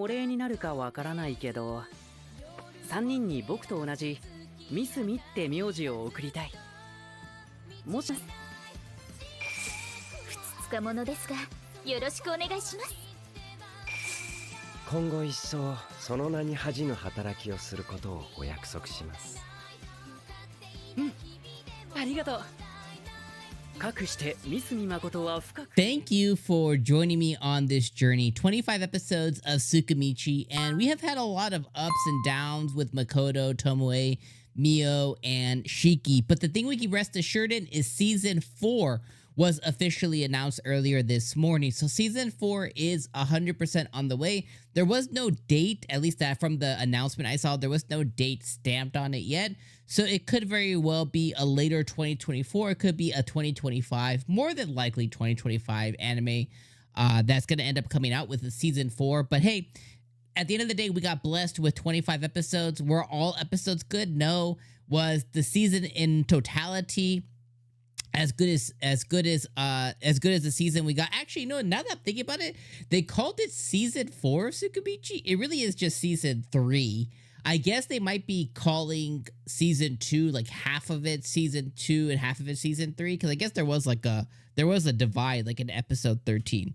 お礼になるかわからないけど、3人に僕と同じミスミって名字を送りたい。もしふつつか者ですが、よろしくお願いします。今後一層その名に恥じぬ働きをすることをお約束します。ありがとう。かくしてミスミ誠は深く。 Thank you for joining me on this journey. 25 episodes of 𝐒𝐿𝐼michi, and we have had a lot of ups and downs with Makoto, Tomoe, Mio, and Shiki. But the thing we can rest assured in is season 4 was officially announced earlier this morning. So season 4 is 100% on the way. There was no date, at least that from the announcement I saw, there was no date stamped on it yet. So it could very well be a later 2024. It could be a 2025, more than likely 2025 anime that's going to end up coming out with the season 4. But hey, at the end of the day, we got blessed with 25 episodes. Were all episodes good? No. Was the season in totality as good as the season we got? Actually, no, now that I'm thinking about it, they called it season 4 of 𝐒𝐿𝐼michi. It really is just season 3. I guess they might be calling season 2 like half of it season 2 and half of it season 3, because I guess there was a divide like in episode 13.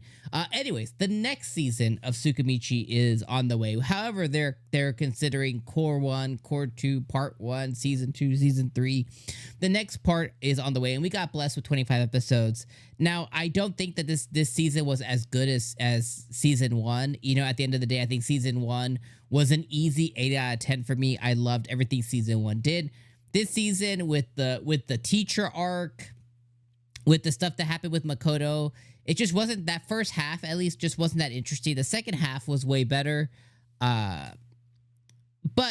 Anyways, the next season of 𝐒𝐿𝐼michi is on the way. However, they're considering core 1, core 2, part 1, season 2, season 3. The next part is on the way, and we got blessed with 25 episodes. Now, I don't think that this season was as good as season 1. You know, at the end of the day, I think season 1 was an easy 8 out of 10 for me. I loved everything season 1 did. This season with the teacher arc, with the stuff that happened with Makoto, it just wasn't, that first half at least just wasn't that interesting. The second half was way better. But,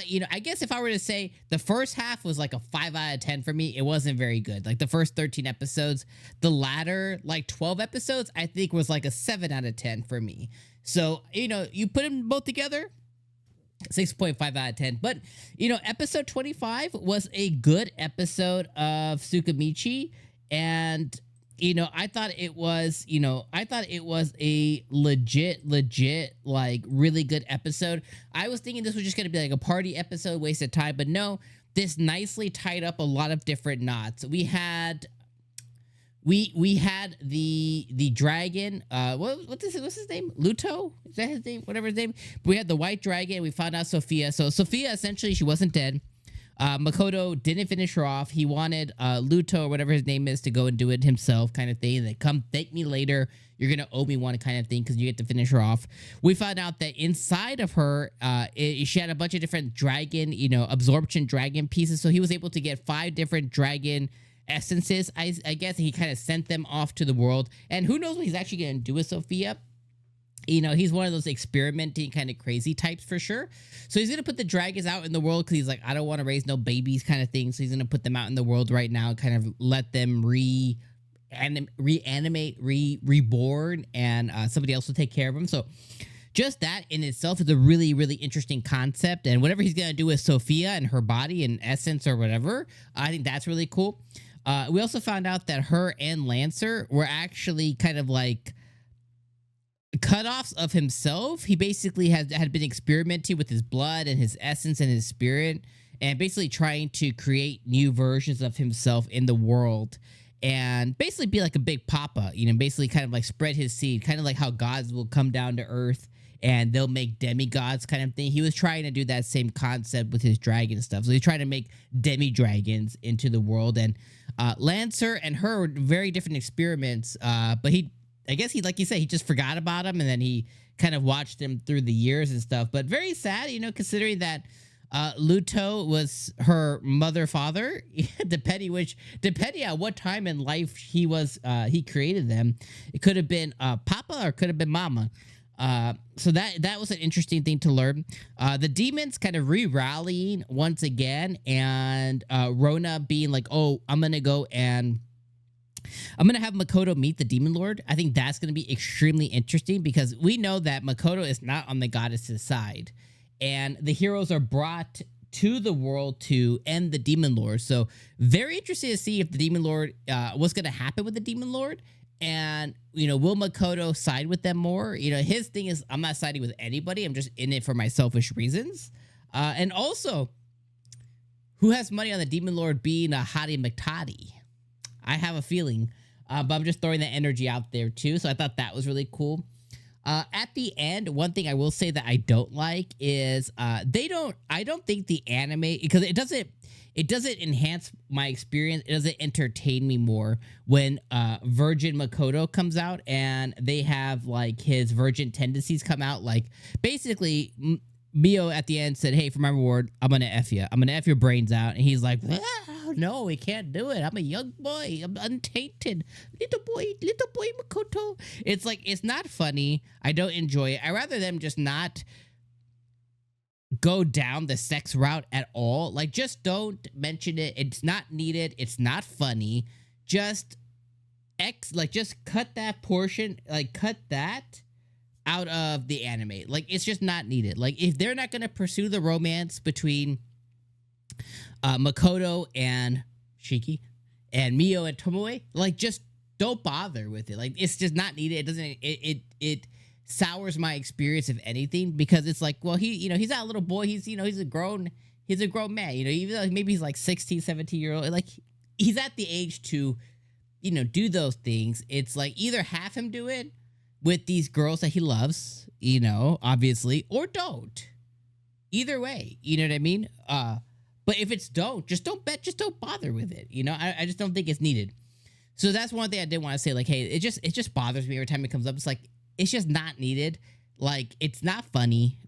you know, I guess if I were to say the first half was like a 5 out of 10 for me, it wasn't very good. Like the first 13 episodes, the latter like 12 episodes, I think was like a 7 out of 10 for me. So, you know, you put them both together, 6.5 out of 10. But, you know, episode 25 was a good episode of 𝐒𝐿𝐼michi. And, you know, I thought it was a legit, like, really good episode. I was thinking this was just going to be like a party episode, waste of time. But no, this nicely tied up a lot of different knots. We had the dragon, what's his name? Luto? Is that his name? Whatever his name. We had the white dragon. We found out Sophia. So Sophia, essentially, she wasn't dead. Makoto didn't finish her off. He wanted Luto, or whatever his name is, to go and do it himself, kind of thing. Like, come thank me later. You're going to owe me one, kind of thing, because you get to finish her off. We found out that inside of her, she had a bunch of different dragon, you know, absorption dragon pieces. So he was able to get 5 different dragon essences, I guess. He kind of sent them off to the world. And who knows what he's actually going to do with Sophia. You know, he's one of those experimenting kind of crazy types for sure. So he's going to put the dragons out in the world because he's like, I don't want to raise no babies kind of thing. So he's going to put them out in the world right now, kind of let them reanimate, reborn, and somebody else will take care of them. So just that in itself is a really, really interesting concept. And whatever he's going to do with Sophia and her body and essence or whatever, I think that's really cool. We also found out that her and Lancer were actually kind of like cutoffs of himself. He basically had been experimenting with his blood and his essence and his spirit, and basically trying to create new versions of himself in the world, and basically be like a big papa, you know, basically kind of like spread his seed, kind of like how gods will come down to earth and they'll make demigods kind of thing. He was trying to do that same concept with his dragon stuff. So he's trying to make demi-dragons into the world. And Lancer and her were very different experiments, but I guess he, like you said, he just forgot about him, and then he kind of watched him through the years and stuff. But very sad, you know, considering that Luto was her father, depending on what time in life he created them. It could have been Papa or could have been Mama. So that was an interesting thing to learn. The demons kind of re-rallying once again, and Rona being like, oh, I'm going to have Makoto meet the Demon Lord. I think that's going to be extremely interesting, because we know that Makoto is not on the goddess's side, and the heroes are brought to the world to end the Demon Lord. So very interesting to see if the Demon Lord, what's going to happen with the Demon Lord. And, will Makoto side with them more? His thing is, I'm not siding with anybody. I'm just in it for my selfish reasons. And also, who has money on the Demon Lord being a hottie McToddy? I have a feeling. But I'm just throwing that energy out there too. So I thought that was really cool. At the end, one thing I will say that I don't like is I don't think the anime, because it doesn't enhance my experience. It doesn't entertain me more when Virgin Makoto comes out and they have like his virgin tendencies come out. Like basically Mio at the end said, "Hey, for my reward, I'm gonna F you. I'm gonna F your brains out." And he's like, "No, we can't do it. I'm a young boy. I'm untainted. Little boy Makoto." It's like, it's not funny. I don't enjoy it. I rather them just not go down the sex route at all. Like, just don't mention it. It's not needed. It's not funny. Just just cut that portion. Like, cut that out of the anime. Like, it's just not needed. Like, if they're not gonna pursue the romance between Makoto and Shiki and Mio and Tomoe, like, just don't bother with it. Like, it's just not needed. It doesn't, it sours my experience, if anything, because it's like, well, he's not a little boy. He's a grown man, even though maybe he's like 16, 17-year-old, like, he's at the age to, do those things. It's like, either have him do it with these girls that he loves, obviously, or don't. Either way, you know what I mean? But if it's just don't bother with it. I just don't think it's needed. So that's one thing I did want to say. Like, hey, it just bothers me every time it comes up. It's like, it's just not needed. Like, it's not funny.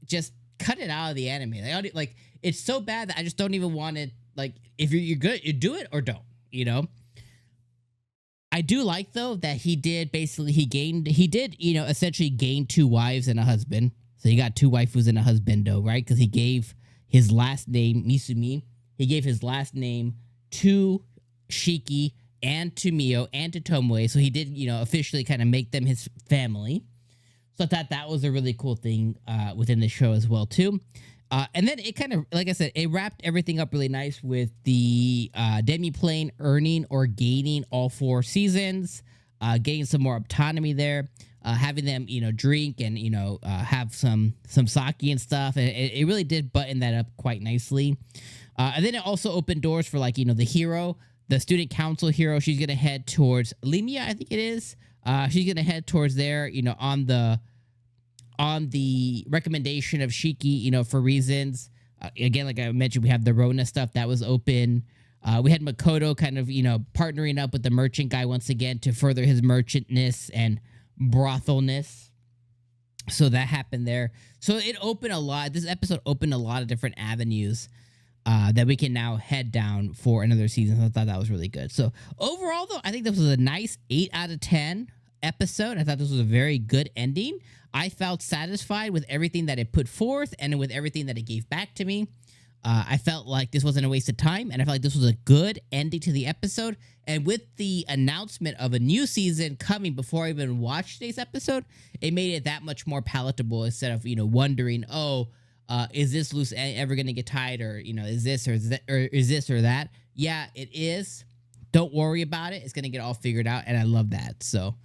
Just cut it out of the anime. Like, it's so bad that I just don't even want it. Like, if you're good, you do it or don't. I do like, though, that he did essentially gain 2 wives and a husband. So he got 2 waifus and a husbando, right? Because he gave his last name, Misumi, he gave his last name to Shiki and to Mio and to Tomoe. So he did, officially kind of make them his family. So I thought that was a really cool thing within the show as well, too. And then it kind of, like I said, it wrapped everything up really nice with the Demiplane earning or gaining all 4 seasons, getting some more autonomy there, having them, drink and, have some sake and stuff. And it really did button that up quite nicely. And then it also opened doors for, like, the hero, the student council hero. She's going to head towards Limia, I think it is. She's going to head towards there, on the recommendation of Shiki, for reasons. Again, like I mentioned, we have the Rona stuff that was open. We had Makoto kind of, partnering up with the merchant guy once again to further his merchantness and brothelness. So that happened there. So it opened a lot. This episode opened a lot of different avenues that we can now head down for another season. So I thought that was really good. So overall, though, I think this was a nice 8 out of 10 episode. I thought this was a very good ending. I felt satisfied with everything that it put forth and with everything that it gave back to me. I felt like this wasn't a waste of time, and I felt like this was a good ending to the episode. And with the announcement of a new season coming before I even watched today's episode, it made it that much more palatable instead of, wondering, is this loose ever going to get tied, or, is this or that, or is this or that? Yeah, it is. Don't worry about it. It's going to get all figured out, and I love that. So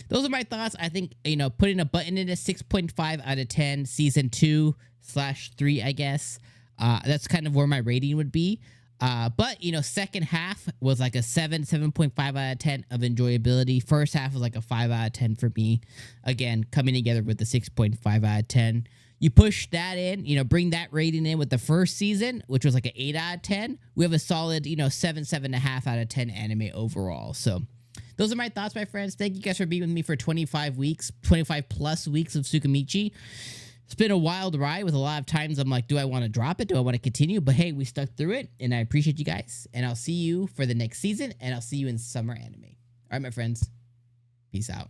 those are my thoughts. I think, putting a button in a 6.5 out of 10, season 2/3, I guess. That's kind of where my rating would be. But, second half was like a 7.5 out of 10 of enjoyability. First half was like a 5 out of 10 for me. Again, coming together with the 6.5 out of 10. You push that in, bring that rating in with the first season, which was like an 8 out of 10. We have a solid, 7.5 out of 10 anime overall. So those are my thoughts, my friends. Thank you guys for being with me for 25 plus weeks of Tsukimichi. It's been a wild ride with a lot of times I'm like, do I want to drop it? Do I want to continue? But hey, we stuck through it, and I appreciate you guys. And I'll see you for the next season, and I'll see you in summer anime. All right, my friends. Peace out.